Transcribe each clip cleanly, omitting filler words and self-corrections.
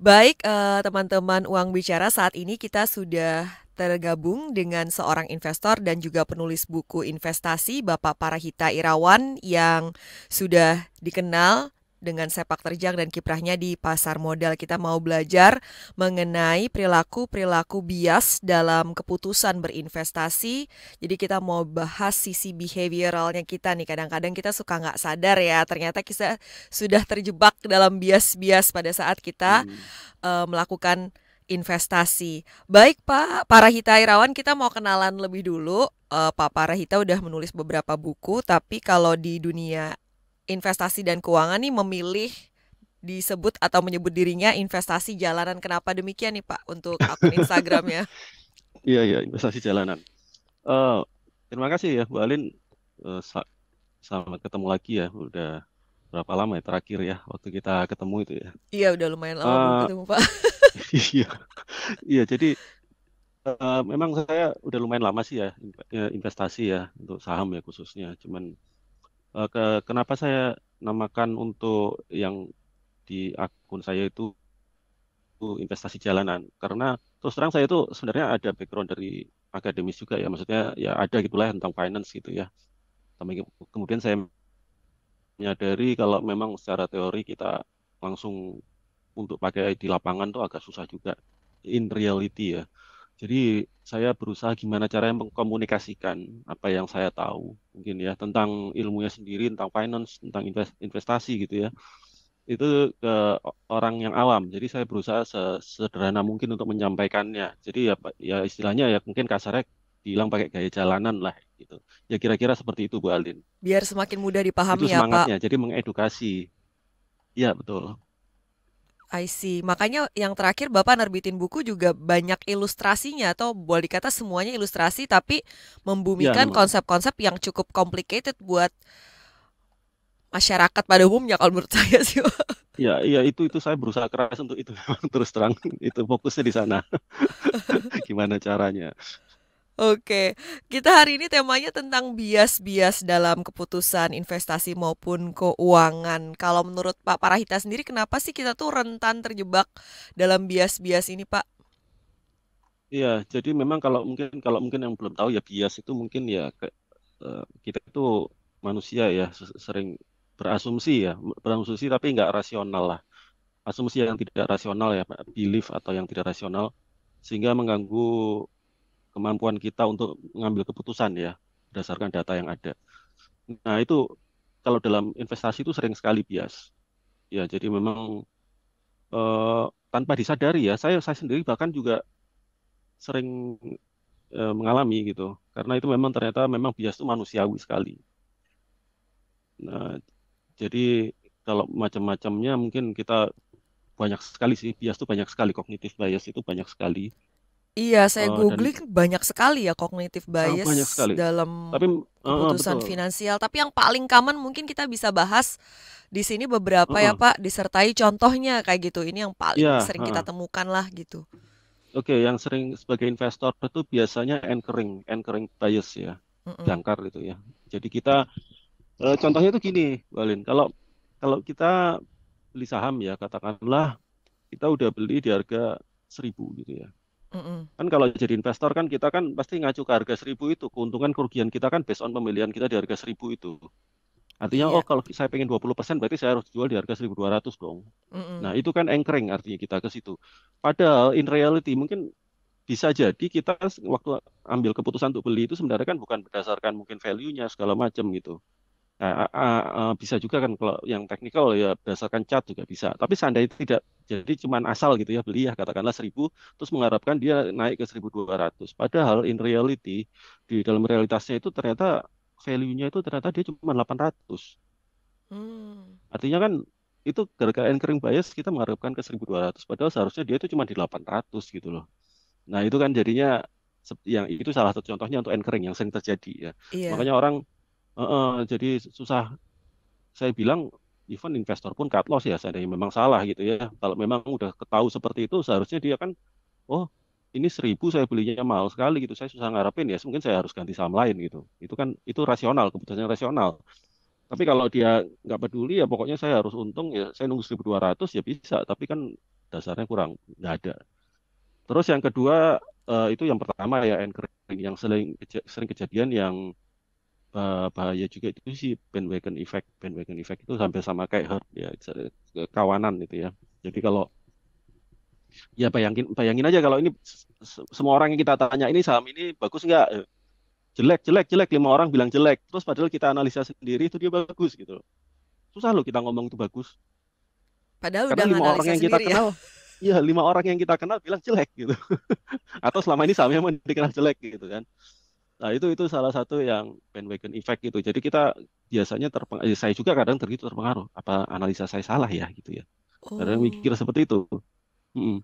Baik, teman-teman Uang Bicara, saat ini kita sudah tergabung dengan seorang investor dan juga penulis buku investasi, Bapak Parahita Irawan, yang sudah dikenal dengan sepak terjang dan kiprahnya di pasar modal. Kita mau belajar mengenai perilaku-perilaku bias dalam keputusan berinvestasi. Jadi kita mau bahas sisi behavioralnya kita nih. Kadang-kadang kita suka nggak sadar ya, ternyata kita sudah terjebak dalam bias-bias pada saat kita Hmm. melakukan investasi. Baik Pak Parahita Irawan, kita mau kenalan lebih dulu. Pak Parahita udah menulis beberapa buku, tapi kalau di dunia investasi dan keuangan nih memilih disebut atau menyebut dirinya investasi jalanan. Kenapa demikian nih Pak untuk akun Instagramnya? Iya, iya, investasi jalanan. Eh, Terima kasih ya, Bu Alin. Selamat ketemu lagi ya. Udah berapa lama ya terakhir ya waktu kita ketemu itu ya. Iya udah lumayan lama belum Eh, ketemu Pak. iya, iya. Jadi memang saya udah lumayan lama sih ya investasi ya untuk saham ya khususnya. Cuman kenapa saya namakan untuk yang di akun saya itu investasi jalanan? Karena terus terang saya itu sebenarnya ada background dari akademis juga ya. Maksudnya ya ada gitulah tentang finance gitu ya. Tapi kemudian saya menyadari kalau memang secara teori kita langsung untuk pakai di lapangan tuh agak susah juga in reality ya. Jadi saya berusaha gimana caranya mengkomunikasikan apa yang saya tahu mungkin ya tentang ilmunya sendiri, tentang finance, tentang investasi gitu ya. Itu ke orang yang awam. Jadi saya berusaha sesederhana mungkin untuk menyampaikannya. Jadi ya ya istilahnya ya mungkin kasarnya bilang pakai gaya jalanan lah gitu. Ya kira-kira seperti itu Bu Aldin. Biar semakin mudah Itu dipahami ya Pak. semangatnya. Jadi mengedukasi. Iya, betul. I see. Makanya yang terakhir Bapak nerbitin buku juga banyak ilustrasinya atau boleh dikata semuanya ilustrasi tapi Iya, membumikan memang. konsep-konsep yang cukup complicated buat masyarakat pada umumnya kalau menurut saya sih. Pak. Ya, iya itu saya berusaha keras untuk itu memang terus terang itu fokusnya di sana. Gimana caranya? Oke, kita hari ini temanya tentang bias-bias dalam keputusan investasi maupun keuangan. Kalau menurut Pak Parahita sendiri, kenapa sih kita tuh rentan terjebak dalam bias-bias ini, Pak? Iya, jadi memang kalau mungkin yang belum tahu ya bias itu mungkin ya kita itu manusia ya sering berasumsi ya, berasumsi tapi nggak rasional lah. Asumsi yang tidak rasional ya, Pak, belief atau yang tidak rasional sehingga mengganggu kemampuan kita untuk mengambil keputusan ya berdasarkan data yang ada. Nah, itu kalau dalam investasi itu sering sekali bias. Ya, jadi memang eh, tanpa disadari ya, saya sendiri bahkan juga sering mengalami gitu. Karena itu memang ternyata memang bias itu manusiawi sekali. Nah, jadi kalau macam-macamnya mungkin kita banyak sekali sih, bias itu banyak sekali, kognitif bias itu banyak sekali. Iya, saya Dan googling banyak sekali ya cognitive banyak bias sekali. dalam Tapi keputusan betul. finansial. Tapi yang paling common mungkin kita bisa bahas di sini beberapa ya, Heeh. Pak, disertai contohnya kayak gitu. Ini yang paling Ya, sering kita heeh. temukan lah gitu. Oke, yang sering sebagai investor itu biasanya anchoring bias ya, Mm-mm. jangkar gitu ya. Jadi kita contohnya itu gini, Walin. Kalau kalau kita beli saham ya, katakanlah kita udah beli di harga 1.000 gitu ya. Mm-mm. Kan kalau jadi investor kan kita kan pasti ngacu ke harga 1.000 itu. Keuntungan kerugian kita kan based on pembelian kita di harga 1.000 itu. Artinya, Iya. oh kalau saya pengen 20% berarti saya harus jual di harga 1.200 dong. Nah, Mm-mm. itu kan anchoring artinya kita ke situ. Padahal in reality mungkin bisa jadi kita waktu ambil keputusan untuk beli itu sebenarnya kan bukan berdasarkan mungkin value-nya segala macam gitu. Nah, bisa juga kan kalau yang teknikal ya berdasarkan chart juga bisa. Tapi seandainya tidak, jadi cuman asal gitu ya beli ya katakanlah 1.000 terus mengharapkan dia naik ke 1.200. Padahal in reality di dalam realitasnya itu ternyata value-nya itu ternyata dia cuma 800. Hmm. Artinya kan itu gara-gara anchoring bias kita mengharapkan ke 1.200 padahal seharusnya dia itu cuma di 800 gitu loh. Nah, itu kan jadinya yang itu salah satu contohnya untuk anchoring yang sering terjadi ya. Iya. Makanya orang jadi susah saya bilang even investor pun cut loss ya seandainya memang salah gitu ya. Kalau memang udah ketahui seperti itu seharusnya dia kan oh ini 1.000 saya belinya mahal sekali gitu. Saya susah ngarepin ya. Mungkin saya harus ganti saham lain gitu. Itu kan itu rasional, keputusan rasional. Tapi kalau dia nggak peduli ya pokoknya saya harus untung ya saya nunggu 1.200 ya bisa. Tapi kan dasarnya kurang, nggak ada. Terus yang kedua, itu yang pertama ya anchoring, yang sering kejadian yang bahaya juga itu sih bandwagon effect. Bandwagon effect itu hampir sama kayak herd ya, kawanan itu ya. Jadi kalau ya bayangin bayangin aja kalau ini semua orang yang kita tanya ini saham ini bagus nggak? Jelek, jelek, jelek. 5 orang bilang jelek. Terus padahal kita analisa sendiri itu dia bagus gitu. Susah loh kita ngomong itu bagus. Padahal Karena udah 5 orang nganalisa yang kita sendiri ya. kenal, ya 5 orang yang kita kenal bilang jelek gitu. Atau selama ini sahamnya memang dikenal jelek gitu kan. Nah itu salah satu yang bandwagon effect gitu. Jadi kita biasanya terpengaruh, saya juga kadang terpengaruh. Apa analisa saya salah ya gitu ya. Kadang mikir Oh. seperti itu. Mm-mm.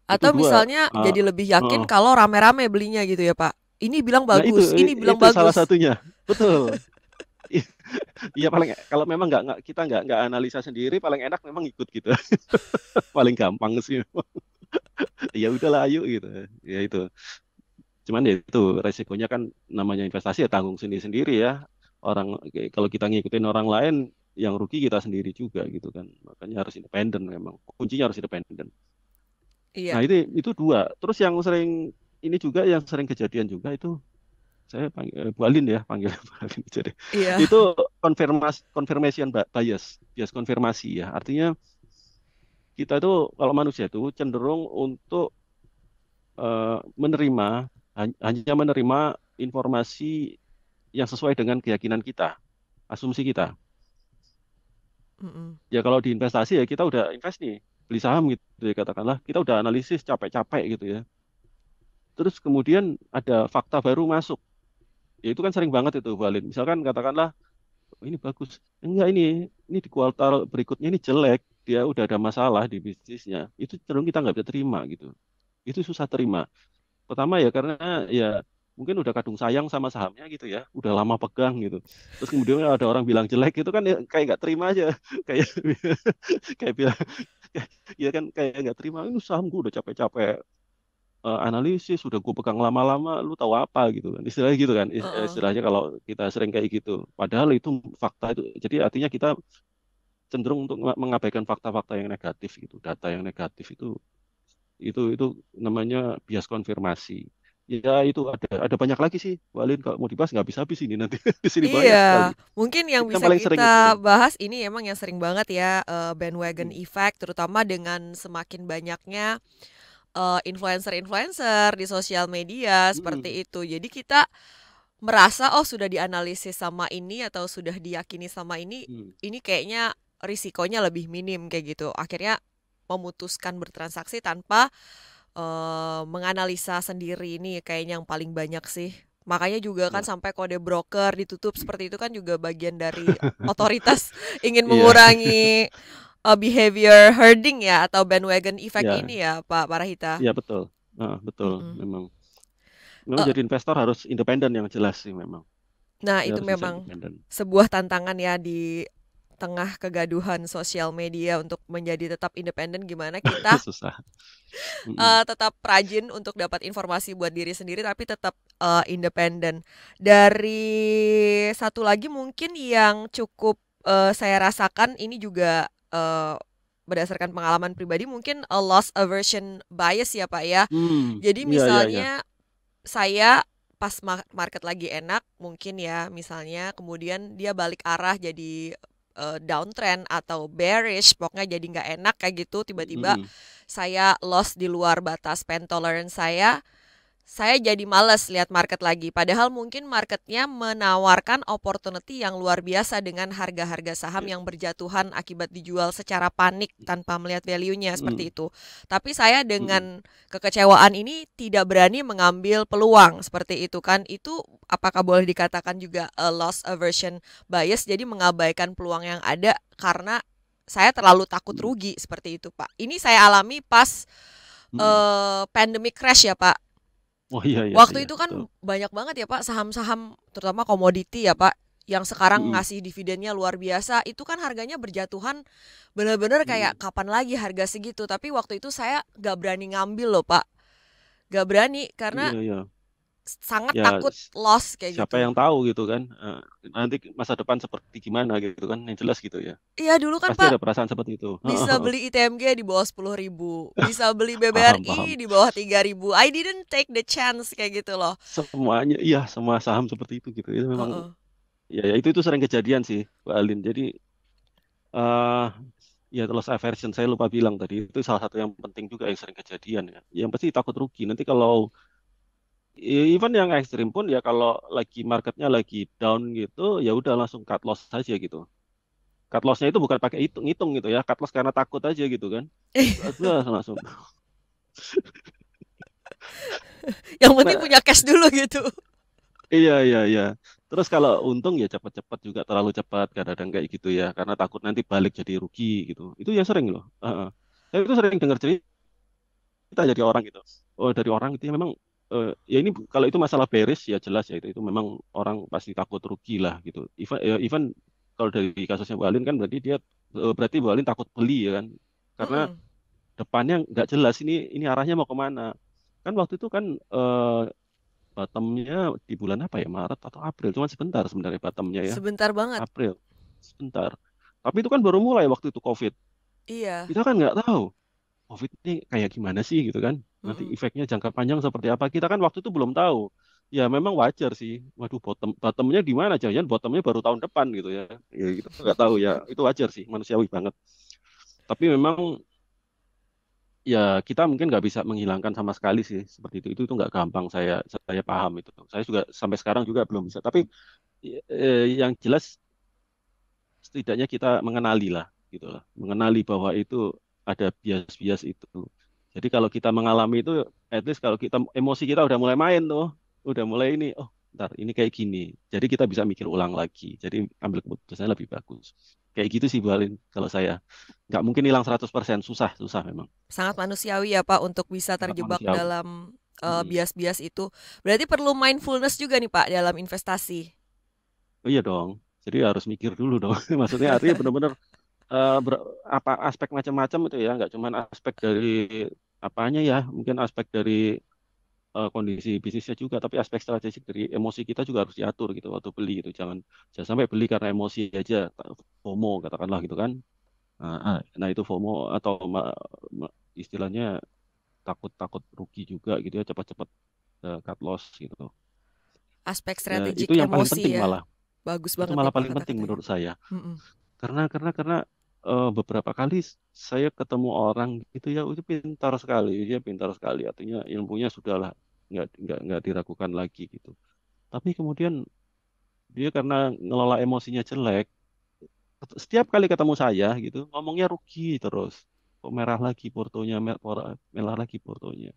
Itu Atau dua. misalnya Uh, jadi lebih yakin uh. kalau rame-rame belinya gitu ya Pak. Ini bilang Nah bagus, ini bilang itu salah bagus. satunya. Betul. Iya paling kalau memang kita nggak analisa sendiri paling enak memang ikut gitu. Paling gampang sih. Ya udahlah ayo gitu. Ya itu. Cuman ya itu resikonya kan namanya investasi ya tanggung sendiri-sendiri ya. Orang kalau kita ngikutin orang lain yang rugi kita sendiri juga gitu kan. Makanya harus independen memang. Kuncinya harus independen. Iya, Nah, itu dua. Terus yang sering ini juga yang sering kejadian juga itu saya panggil Bu Alin ya, panggil Bu Alin jadi. iya. Itu confirmation bias, bias konfirmasi ya. Artinya kita itu kalau manusia itu cenderung untuk menerima hanya menerima informasi yang sesuai dengan keyakinan kita, asumsi kita. Mm-mm. Ya kalau di investasi ya kita udah invest nih, beli saham gitu ya katakanlah, kita udah analisis capek-capek gitu ya. Terus kemudian ada fakta baru masuk. Ya itu kan sering banget itu Valin. Misalkan katakanlah, "Oh, ini bagus. Enggak ini di kuartal berikutnya ini jelek. Dia udah ada masalah di bisnisnya." Itu cenderung kita nggak bisa terima gitu. Itu susah terima. Pertama ya karena ya mungkin udah kadung sayang sama sahamnya gitu ya, udah lama pegang gitu. Terus kemudian ada orang bilang jelek itu kan ya, kayak nggak terima aja, kayak kayak bilang ya kan kayak nggak terima ini saham gue udah capek-capek analisis, udah gue pegang lama-lama, lu tahu apa gitu kan, istilahnya gitu kan, Heeh. istilahnya kalau kita sering kayak gitu. Padahal itu fakta itu, jadi artinya kita cenderung untuk mengabaikan fakta-fakta yang negatif gitu, data yang negatif itu namanya bias konfirmasi. Ya itu ada banyak lagi sih, Walin kalau mau dibahas nggak habis-habis ini nanti di sini banyak sekali. Iya, mungkin yang Itu yang bisa paling sering itu. kita bahas ini emang yang sering banget ya bandwagon Hmm. effect, terutama dengan semakin banyaknya influencer-influencer di sosial media Hmm. seperti itu. Jadi kita merasa oh sudah dianalisis sama ini atau sudah diyakini sama Hmm. ini kayaknya risikonya lebih minim kayak gitu. Akhirnya memutuskan bertransaksi tanpa menganalisa sendiri ini kayaknya yang paling banyak sih. Makanya juga kan Ya. sampai kode broker ditutup seperti itu kan juga bagian dari otoritas ingin Iya, mengurangi behavior herding ya atau bandwagon effect ya, ini ya Pak Parahita. ya betul. Betul, Mm-mm. memang Eh, jadi investor harus independen yang jelas sih memang. nah Dia itu harus bisa memang independen. sebuah tantangan ya di tengah kegaduhan sosial media untuk menjadi tetap independen gimana kita Susah. Mm-mm. tetap rajin untuk dapat informasi buat diri sendiri tapi tetap independen. Dari satu lagi mungkin yang cukup saya rasakan ini juga berdasarkan pengalaman pribadi mungkin a loss aversion bias ya Pak ya. Jadi Iya, iya, iya. misalnya saya pas market lagi enak mungkin ya misalnya kemudian dia balik arah jadi downtrend atau bearish pokoknya jadi nggak enak kayak gitu tiba-tiba Mm-mm. saya loss di luar batas pain tolerance saya jadi males lihat market lagi. Padahal mungkin marketnya menawarkan opportunity yang luar biasa dengan harga-harga saham Ya. yang berjatuhan akibat dijual secara panik tanpa melihat value-nya seperti Mm-mm. itu. Tapi saya Mm-mm. dengan kekecewaan ini tidak berani mengambil peluang seperti itu kan. Itu apakah boleh dikatakan juga a loss aversion bias jadi mengabaikan peluang yang ada karena saya terlalu takut Mm-mm. rugi seperti itu, Pak. Ini saya alami pas Mm-mm. pandemic crash ya, Pak. Oh iya, iya, Waktu iya, itu betul. kan banyak banget ya Pak saham-saham terutama komoditi ya Pak yang sekarang Mm-mm. ngasih dividennya luar biasa itu kan harganya berjatuhan bener-bener kayak Mm-mm. kapan lagi harga segitu tapi waktu itu saya gak berani ngambil loh Pak gak berani karena Iya, iya. sangat Ya takut loss kayak siapa gitu. yang tahu gitu kan, nanti masa depan seperti gimana gitu kan, yang jelas gitu ya. Iya dulu kan Pasti Pak ada perasaan seperti itu. bisa beli ITMG di bawah 10.000, bisa beli Paham, BBRI paham. di bawah 3.000. I didn't take the chance kayak gitu loh. Semuanya, iya, semua saham seperti itu gitu. Itu memang, Heeh. ya, ya itu sering kejadian sih, Mbak Alin. Jadi, eh ya loss aversion saya lupa bilang tadi, itu salah satu yang penting juga yang sering kejadian ya. Yang pasti takut rugi. Nanti kalau even yang ekstrim pun ya, kalau lagi marketnya lagi down gitu, ya udah langsung cut loss saja gitu. Cut lossnya itu bukan pakai hitung-hitung gitu ya, cut loss karena takut aja gitu kan. Udah langsung. Yang penting Nah, punya cash dulu gitu. iya, iya, iya. Terus kalau untung ya cepat-cepat juga, terlalu cepat kadang-kadang kayak gitu ya, karena takut nanti balik jadi rugi gitu. Itu yang sering loh. Heeh. Saya itu sering dengar cerita dari orang gitu. Oh, dari orang itu ya memang, ya ini kalau itu masalah bearish ya jelas ya, itu memang orang pasti takut rugi lah gitu. Even kalau dari kasusnya Bu Alin kan berarti dia, berarti Bu Alin takut beli ya kan. Karena Mm-mm. depannya nggak jelas ini arahnya mau kemana. Kan waktu itu kan, bottomnya di bulan apa ya, Maret atau April, cuma sebentar sebenarnya bottomnya ya, Sebentar banget. April, sebentar. Tapi itu kan baru mulai waktu itu COVID. Iya. Kita kan nggak tahu COVID ini kayak gimana sih gitu kan. Nanti Mm-mm. efeknya jangka panjang seperti apa, kita kan waktu itu belum tahu. Ya memang wajar sih. Waduh, bottomnya di mana? Jangan bottomnya baru tahun depan gitu ya. Ya kita nggak tahu ya. Itu wajar sih, manusiawi banget. Tapi memang, ya kita mungkin nggak bisa menghilangkan sama sekali sih seperti itu. Itu nggak gampang, saya paham itu. Saya juga sampai sekarang juga belum bisa. Tapi, yang jelas setidaknya kita mengenali lah gitu lah, mengenali bahwa itu ada bias-bias itu. Jadi kalau kita mengalami itu, at least kalau kita emosi kita udah mulai main tuh, udah mulai ini, oh ntar ini kayak gini, jadi kita bisa mikir ulang lagi, jadi ambil keputusannya lebih bagus. Kayak gitu sih Bu Alin, kalau saya nggak mungkin hilang 100%, susah susah memang, Sangat manusiawi ya Pak untuk bisa sangat terjebak manusiawi. dalam Mm-mm. bias-bias itu. Berarti perlu mindfulness juga nih Pak dalam investasi. Oh iya dong, jadi harus mikir dulu dong. Maksudnya artinya benar-benar, apa aspek macam-macam itu ya, nggak cuma aspek dari apanya ya, mungkin aspek dari, kondisi bisnisnya juga, tapi aspek strategik dari emosi kita juga harus diatur gitu waktu beli itu, jangan jangan sampai beli karena emosi aja, FOMO katakanlah gitu kan. Nah, itu FOMO atau istilahnya takut takut rugi juga gitu ya, cepat-cepat, cut loss gitu Aspek ya, itu strategik yang paling penting emosi ya. malah, Bagus itu banget nih malah Pak paling penting kata-katanya. menurut saya. Mm-mm. Karena beberapa kali saya ketemu orang gitu ya, itu pintar sekali, dia pintar sekali, artinya ilmunya sudahlah nggak diragukan lagi gitu. Tapi kemudian dia karena ngelola emosinya jelek, setiap kali ketemu saya gitu ngomongnya rugi terus. Kok merah lagi portonya, merah lagi portonya.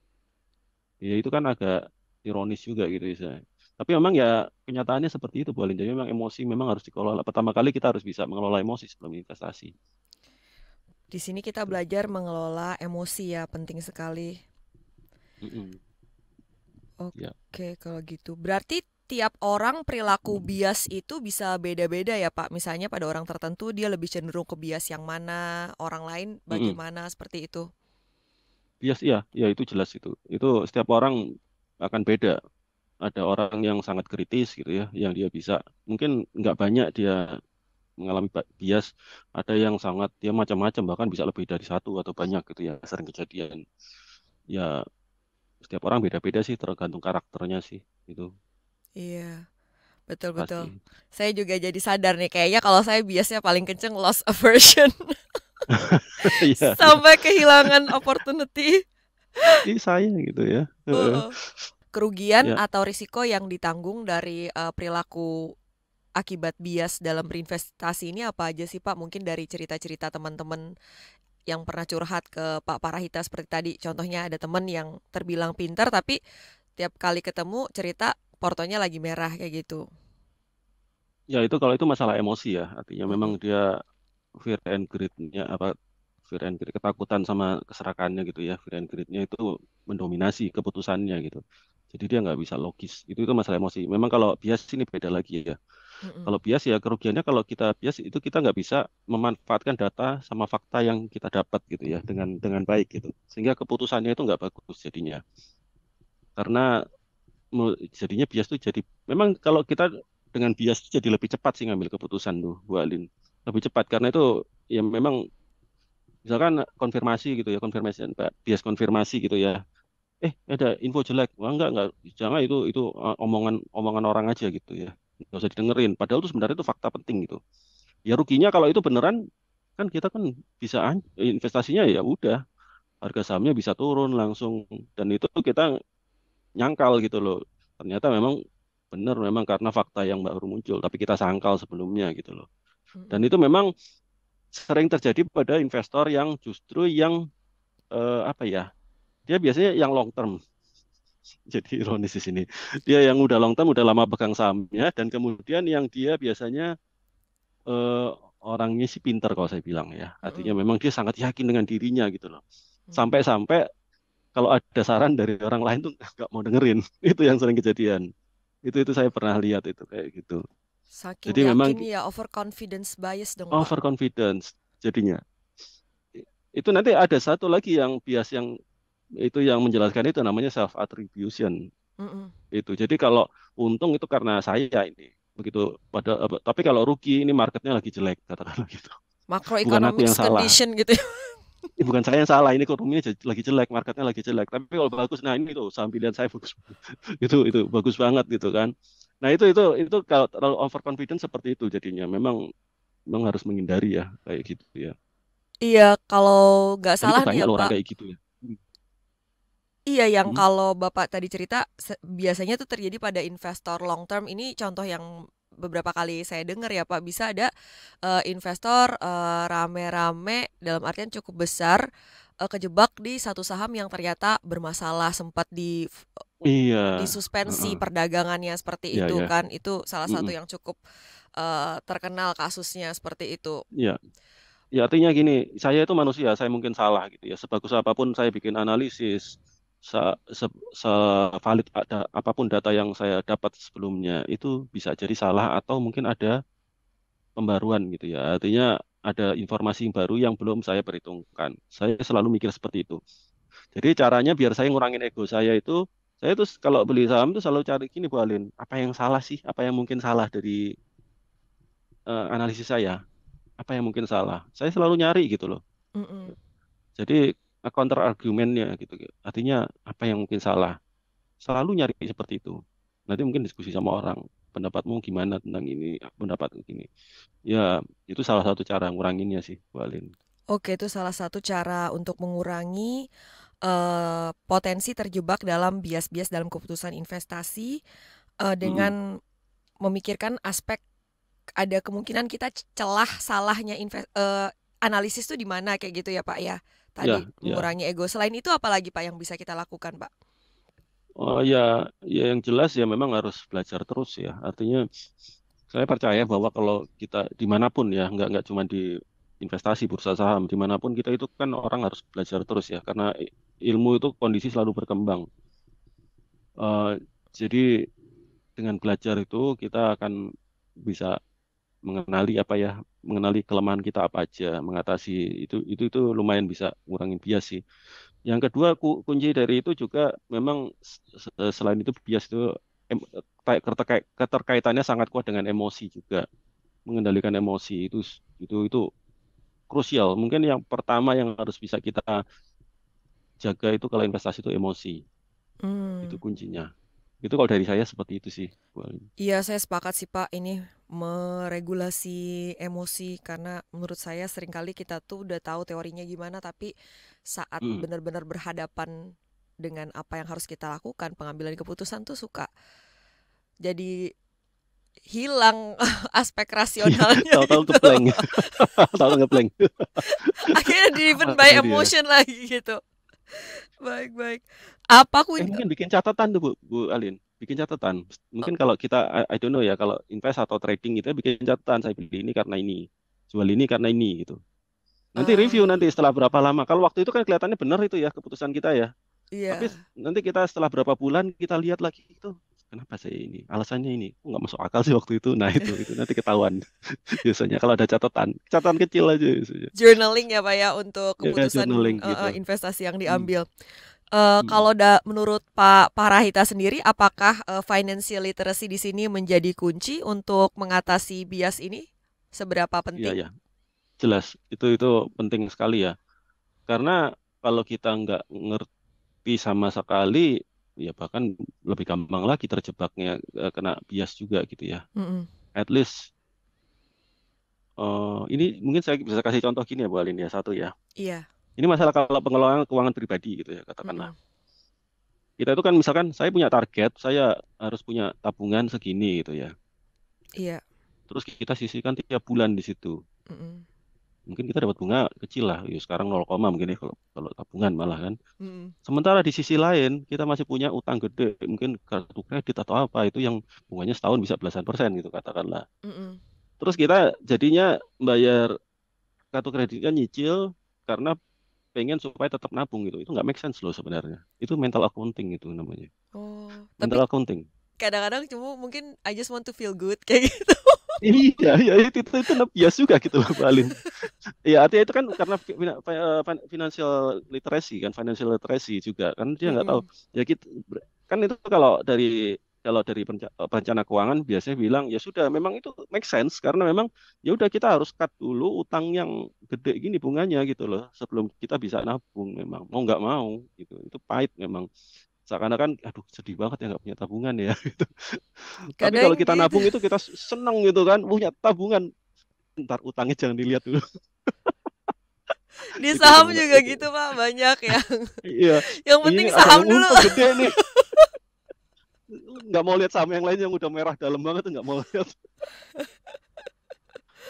Ya itu kan agak ironis juga gitu ya. Tapi memang ya kenyataannya seperti itu, boleh. Jadi memang emosi memang harus dikelola. Pertama kali kita harus bisa mengelola emosi sebelum investasi. Di sini kita Tuh. belajar mengelola emosi ya, penting sekali. Mm-mm. Ya. Oke, kalau gitu. Berarti tiap orang perilaku bias itu bisa beda-beda ya, Pak. Misalnya pada orang tertentu dia lebih cenderung ke bias yang mana, orang lain Mm-mm. bagaimana seperti itu. Bias, iya, ya itu jelas itu. Itu setiap orang akan beda. Ada orang yang sangat kritis gitu ya, yang dia bisa, mungkin nggak banyak dia mengalami bias. Ada yang sangat, dia macam-macam, bahkan bisa lebih dari satu atau banyak gitu ya, sering kejadian. Ya setiap orang beda-beda sih, tergantung karakternya sih itu Iya, betul-betul. pasti. Saya juga jadi sadar nih, kayaknya kalau saya biasnya paling kenceng loss aversion. Iya, iya. Sampai kehilangan opportunity. Ini saya gitu ya. Heeh. Heeh. Kerugian Ya, atau risiko yang ditanggung dari perilaku akibat bias dalam berinvestasi ini apa aja sih Pak? Mungkin dari cerita-cerita teman-teman yang pernah curhat ke Pak Parahita seperti tadi. Contohnya ada teman yang terbilang pintar tapi tiap kali ketemu cerita portonya lagi merah kayak gitu. ya itu kalau itu masalah emosi ya, artinya memang Mm-mm. dia fear and greed-nya apa, fear and greed, ketakutan sama keserakannya gitu ya, fear and greed-nya itu mendominasi keputusannya gitu. Jadi dia nggak bisa logis. Itu masalah emosi. Memang kalau bias ini beda lagi ya. Mm-mm. Kalau bias ya kerugiannya, kalau kita bias itu kita nggak bisa memanfaatkan data sama fakta yang kita dapat gitu ya, dengan baik gitu. Sehingga keputusannya itu nggak bagus jadinya. Karena jadinya bias tuh jadi memang kalau kita dengan bias tuh jadi lebih cepat sih ngambil keputusan tuh Bu Alin. Lebih cepat karena itu ya memang misalkan konfirmasi gitu ya, konfirmasi bias konfirmasi gitu ya. Ada info jelek. Wah, enggak, jangan itu omongan omongan orang aja gitu ya. Nggak usah didengerin. Padahal itu sebenarnya itu fakta penting gitu. Ya ruginya kalau itu beneran kan kita kan bisa investasinya ya udah harga sahamnya bisa turun langsung dan itu kita nyangkal gitu loh. Ternyata memang benar memang karena fakta yang baru muncul, tapi kita sangkal sebelumnya gitu loh. Dan Mm-mm. itu memang sering terjadi pada investor yang justru yang apa ya? Dia biasanya yang long term. Jadi ironis di sini. Dia yang udah long term, udah lama pegang sahamnya, dan kemudian yang dia biasanya eh, orangnya sih pinter kalau saya bilang ya. Artinya Mm-mm. memang dia sangat yakin dengan dirinya gitu loh. Mm. Sampai-sampai kalau ada saran dari orang lain tuh nggak mau dengerin. Itu yang sering kejadian. Itu saya pernah lihat itu kayak gitu. Saking Jadi memang yakin ya, overconfidence bias dong, Pak. overconfidence jadinya. Itu nanti ada satu lagi yang bias yang itu yang menjelaskan itu namanya self attribution Mm-mm. itu. Jadi kalau untung itu karena saya ini begitu tapi kalau rugi ini marketnya lagi jelek katakanlah gitu. Bukan aku yang Macroeconomics salah. condition gitu ya. Bukan saya yang salah, ini ekonominya lagi jelek, marketnya lagi jelek. Tapi kalau bagus, nah ini tuh saham pilihan saya bagus. Itu bagus banget gitu kan. Nah, itu kalau terlalu overconfident seperti itu jadinya. Memang memang harus menghindari ya kayak gitu ya. Iya, kalau nggak Dan itu salah nih banyak ya loh orang Pak. kayak gitu ya. Iya, yang Hmm. kalau Bapak tadi cerita biasanya tuh terjadi pada investor long term. Ini contoh yang beberapa kali saya dengar ya Pak. Bisa ada investor rame-rame dalam artian cukup besar kejebak di satu saham yang ternyata bermasalah, sempat Iya. disuspensi Heeh. perdagangannya seperti Iya, itu ya. kan. Itu salah satu Mm-mm. yang cukup terkenal kasusnya seperti itu. Iya. Ya artinya gini, saya itu manusia, saya mungkin salah gitu ya. Sebagus apapun saya bikin analisis, se, se, valid ada apapun data yang saya dapat sebelumnya, itu bisa jadi salah atau mungkin ada pembaruan gitu ya. Artinya ada informasi baru yang belum saya perhitungkan. Saya selalu mikir seperti itu. Jadi caranya biar saya ngurangin ego saya tuh kalau beli saham tuh selalu cari gini Bu Alin, apa yang salah sih? Apa yang mungkin salah dari analisis saya? Apa yang mungkin salah? Saya selalu nyari gitu loh. Mm-mm. Jadi counter argumennya gitu. Artinya apa yang mungkin salah? Selalu nyari seperti itu. Nanti mungkin diskusi sama orang. Pendapatmu gimana tentang ini? Pendapatku gini. Ya, itu salah satu cara nguranginnya sih, Bu Alin. Oke, itu salah satu cara untuk mengurangi potensi terjebak dalam bias-bias dalam keputusan investasi Mm-mm. dengan memikirkan aspek ada kemungkinan kita celah salahnya analisis tuh di mana kayak gitu ya Pak ya. Tadi Ya, ya. mengurangi ego. Selain itu apa lagi Pak yang bisa kita lakukan Pak? Oh ya, ya yang jelas ya memang harus belajar terus ya. Artinya saya percaya bahwa kalau kita dimanapun ya, nggak cuma di investasi bursa saham, dimanapun kita itu kan orang harus belajar terus ya, karena ilmu itu kondisi selalu berkembang. Eh, jadi dengan belajar itu kita akan bisa mengenali apa ya, mengenali kelemahan kita apa aja, mengatasi itu lumayan bisa ngurangin bias sih. Yang kedua kunci dari itu juga memang selain itu bias itu em, keterkaitannya sangat kuat dengan emosi juga, mengendalikan emosi itu krusial. Mungkin yang pertama yang harus bisa kita jaga itu kalau investasi itu emosi, itu Hmm. kuncinya. Itu kalau dari saya seperti itu sih, Bu Alin. Iya, saya sepakat sih Pak, ini meregulasi emosi karena menurut saya seringkali kita tuh udah tahu teorinya gimana tapi saat Mm. benar-benar berhadapan dengan apa yang harus kita lakukan, pengambilan keputusan tuh suka jadi hilang aspek Iya, rasionalnya tahu-tahu gitu. ngeblank, tahu-tahu ngeblank. Akhirnya driven by Apa dia? emotion lagi gitu. Baik, baik. Apa kuin Mungkin bikin catatan tuh Bu Alin, bikin catatan. Mungkin kalau kita, I don't know ya, kalau invest atau trading itu bikin catatan. Saya beli ini karena ini, jual ini karena ini gitu. Nanti review eh nanti setelah berapa lama. Kalau waktu itu kan kelihatannya benar itu ya keputusan kita ya. Tapi iya. nanti kita setelah berapa bulan kita lihat lagi itu kenapa saya ini? Alasannya ini. Kok nggak masuk akal sih waktu itu. Nah itu nanti ketahuan biasanya kalau ada catatan, catatan kecil aja biasanya. Journaling ya Pak ya untuk Ya keputusan journaling gitu. investasi yang Hmm. diambil. Mm. Kalau menurut Pak Parahita sendiri, apakah financial literacy di sini menjadi kunci untuk mengatasi bias ini? Seberapa Iya, penting? ya, jelas. Itu penting sekali ya. Karena kalau kita nggak ngerti sama sekali, ya bahkan lebih gampang lagi terjebaknya, kena bias juga gitu ya. Mm-mm. At least ini mungkin saya bisa kasih contoh gini ya Bu Alin ya, satu ya. Iya. Ini masalah kalau pengelolaan keuangan pribadi gitu ya katakanlah. Mm-mm. Kita itu kan misalkan saya punya target, saya harus punya tabungan segini gitu ya. Iya. Terus kita sisihkan tiap bulan di situ. Mm-mm. Mungkin kita dapat bunga kecil lah, ya sekarang 0, mungkin ya kalau kalau tabungan malah kan. Mm-mm. Sementara di sisi lain kita masih punya utang gede, mungkin kartu kredit atau apa itu yang bunganya setahun bisa belasan persen gitu katakanlah. Mm-mm. Terus kita jadinya bayar kartu kreditnya nyicil karena pengen supaya tetap nabung gitu. Itu nggak make sense loh sebenarnya. Itu mental accounting itu namanya. Oh, Mental tapi accounting. kadang-kadang cuma mungkin I just want to feel good kayak gitu. Iya, ya itu bias juga gitu loh, Balin. Iya, artinya itu kan karena financial literacy kan, financial literacy juga kan dia nggak tahu. Mm-mm. Ya gitu, kan itu kalau dari perencana keuangan biasanya bilang ya sudah, memang itu make sense karena memang ya udah kita harus cut dulu utang yang gede gini bunganya gitu loh sebelum kita bisa nabung memang mau nggak mau gitu. Itu pahit memang. Seakan-akan, aduh sedih banget ya nggak punya tabungan ya. Gitu. Tapi kalau Kadang kita gitu. nabung itu kita seneng gitu kan, punya tabungan. Ntar utangnya jangan dilihat dulu. Di Itu saham benar-benar juga itu. gitu Pak, banyak yang Iya, yang ini penting ada saham yang dulu. untung gede nih. Nggak mau lihat saham yang lain yang udah merah dalam banget tuh nggak mau lihat.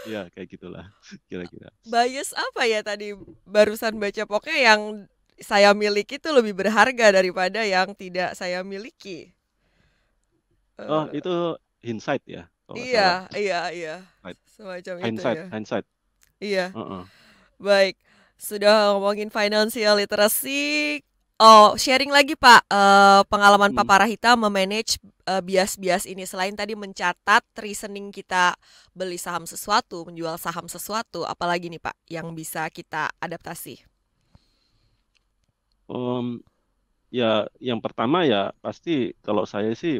Ya kayak gitulah kira-kira. Bias apa ya tadi barusan baca, pokoknya yang saya miliki itu lebih berharga daripada yang tidak saya miliki. Oh Eh, itu hindsight ya kalau nggak iya, salah. iya, iya. Right. Semacam itu Hindsight, ya. hindsight. Iya, Heeh. baik. Sudah ngomongin financial literacy. Oh, sharing lagi Pak, pengalaman Pak Mm. Parahita memanage bias-bias ini. Selain tadi mencatat reasoning kita beli saham sesuatu, menjual saham sesuatu, apalagi nih Pak yang bisa kita adaptasi? Um, ya yang pertama ya pasti kalau saya sih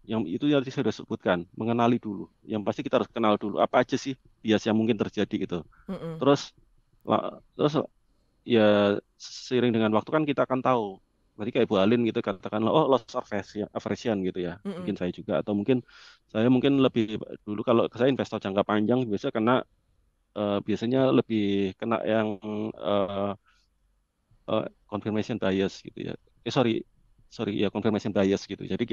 yang itu yang tadi saya sudah sebutkan, mengenali dulu. Yang pasti kita harus kenal dulu apa aja sih bias yang mungkin terjadi gitu. Mm-mm. Terus terus ya seiring dengan waktu kan kita akan tahu. Berarti kayak Bu Alin gitu katakanlah oh loss aversion gitu ya. Mungkin Mm-mm. saya juga atau mungkin saya mungkin lebih dulu kalau saya investor jangka panjang biasanya kena biasanya lebih kena yang eh, confirmation bias gitu ya. Sorry, sorry ya confirmation bias gitu. Jadi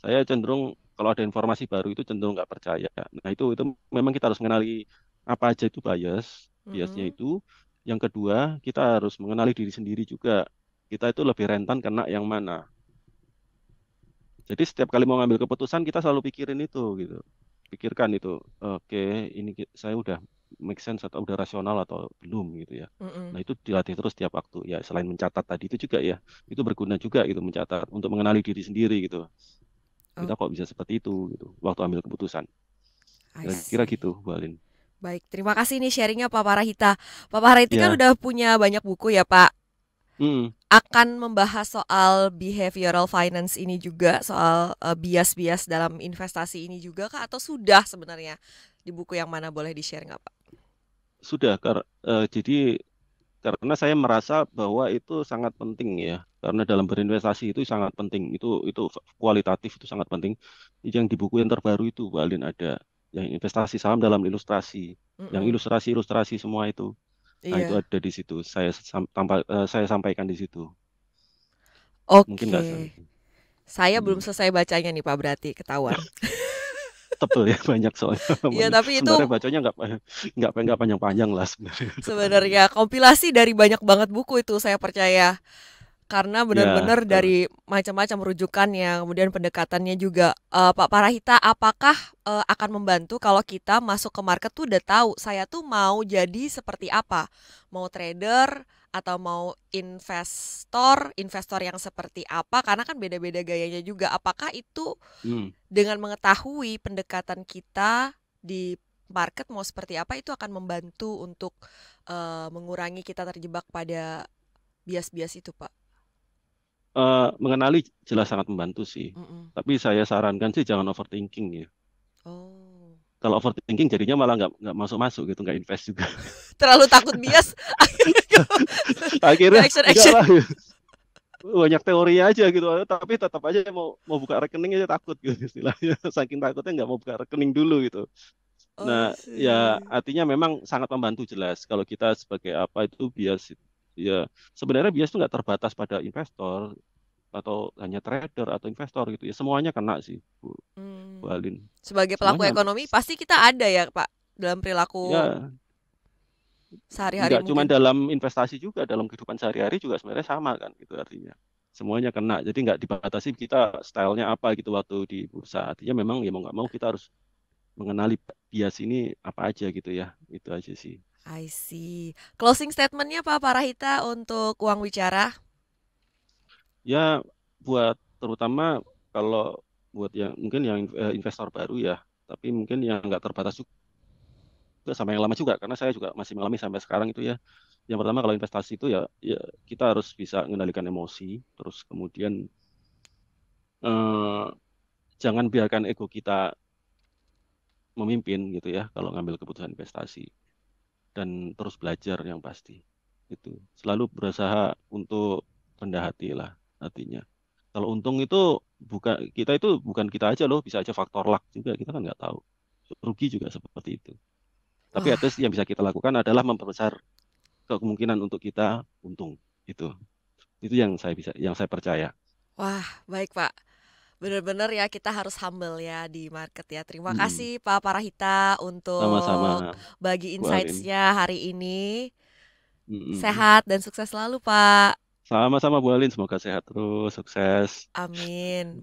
saya cenderung kalau ada informasi baru itu cenderung nggak percaya. Nah itu memang kita harus mengenali apa aja itu biasnya Mm-mm. itu. Yang kedua kita harus mengenali diri sendiri juga. Kita itu lebih rentan kena yang mana. Jadi setiap kali mau ngambil keputusan kita selalu pikirin itu gitu. Pikirkan itu, oke ini saya udah make sense atau udah rasional atau belum gitu ya. Nah Mm-mm. itu dilatih terus tiap waktu ya. Selain mencatat tadi itu juga ya, itu berguna juga gitu mencatat untuk mengenali diri sendiri gitu. Oh, Kita kok bisa seperti itu gitu waktu ambil keputusan. I Kira-kira see. gitu, Bu Alin. Baik, terima kasih nih sharingnya Pak Parahita. Pak Parahita kan Ya, udah punya banyak buku ya Pak. mm, Akan membahas soal behavioral finance ini juga, soal bias-bias dalam investasi ini juga kah? Atau sudah sebenarnya di buku yang mana, boleh di-share nggak Pak? sudah jadi karena saya merasa bahwa itu sangat penting ya. Karena dalam berinvestasi itu sangat penting. Itu kualitatif itu sangat penting. Yang di buku yang terbaru itu, Bu Alin ada yang investasi saham dalam ilustrasi, yang Mm-mm. ilustrasi-ilustrasi semua itu. Nah, itu Iya, ada di situ. Saya sampaikan di situ. Mungkin nggak oke. Saya belum hmm, selesai bacanya nih Pak, berarti ketahuan. tebel ya banyak soalnya. Iya, tapi itu Sebenarnya bacanya nggak panjang-panjang lah sebenarnya keterangannya. sebenarnya kompilasi dari banyak banget buku itu, saya percaya. Karena Ya, benar-benar betul. dari macam-macam rujukannya, kemudian pendekatannya juga. Pak Parahita, apakah akan membantu kalau kita masuk ke market tuh udah tahu saya tuh mau jadi seperti apa? Mau trader atau mau investor, investor yang seperti apa? Karena kan beda-beda gayanya juga. Apakah itu Hmm. dengan mengetahui pendekatan kita di market mau seperti apa, itu akan membantu untuk mengurangi kita terjebak pada bias-bias itu, Pak? Mengenali jelas sangat membantu sih. Mm-mm. Tapi saya sarankan sih jangan overthinking ya. Oh, Kalau overthinking jadinya malah nggak masuk-masuk gitu, nggak invest juga. terlalu takut bias, akhirnya nggak Akhirnya enggak action-action. lah, banyak teori aja gitu, tapi tetap aja mau mau buka rekening aja takut gitu istilahnya. Saking takutnya nggak mau buka rekening dulu gitu. Oh, Nah, ya sih. artinya memang sangat membantu jelas kalau kita sebagai apa itu bias, ya sebenarnya bias itu nggak terbatas pada investor atau hanya trader atau investor gitu ya, semuanya kena sih, Bu Hmm. Alin, Sebagai pelaku semuanya kena. ekonomi pasti kita ada ya, Pak, dalam perilaku Ya sehari-hari nggak cuma mungkin. dalam investasi, juga dalam kehidupan sehari-hari juga sebenarnya sama kan, itu artinya semuanya kena. Jadi nggak dibatasi kita stylenya apa gitu waktu di bursa. Artinya memang ya mau nggak mau kita harus mengenali bias ini apa aja gitu ya, itu aja sih. I see. Closing statementnya Pak Parahita untuk uang bicara. Ya buat terutama kalau buat yang mungkin yang investor baru ya, tapi mungkin yang nggak terbatas juga sama yang lama juga, karena saya juga masih mengalami sampai sekarang itu ya. Yang pertama kalau investasi itu ya, ya kita harus bisa mengendalikan emosi, terus kemudian eh, jangan biarkan ego kita memimpin gitu ya kalau ngambil keputusan investasi, dan terus belajar yang pasti. Itu selalu berusaha untuk rendah hati lah artinya. Kalau untung itu bukan kita aja loh, bisa aja faktor luck juga, kita kan nggak tahu. Rugi juga seperti itu. Tapi at least Wah, yang bisa kita lakukan adalah memperbesar kemungkinan untuk kita untung. Itu itu yang saya percaya. wah, baik Pak. Benar-benar ya kita harus humble ya di market ya. Terima Mm-mm. kasih Pak Parahita Sama-sama untuk bagi Bu Alin. insights-nya hari ini. Mm-mm. Sehat dan sukses selalu Pak. Sama-sama Bu Alin, semoga sehat terus, sukses. Amin.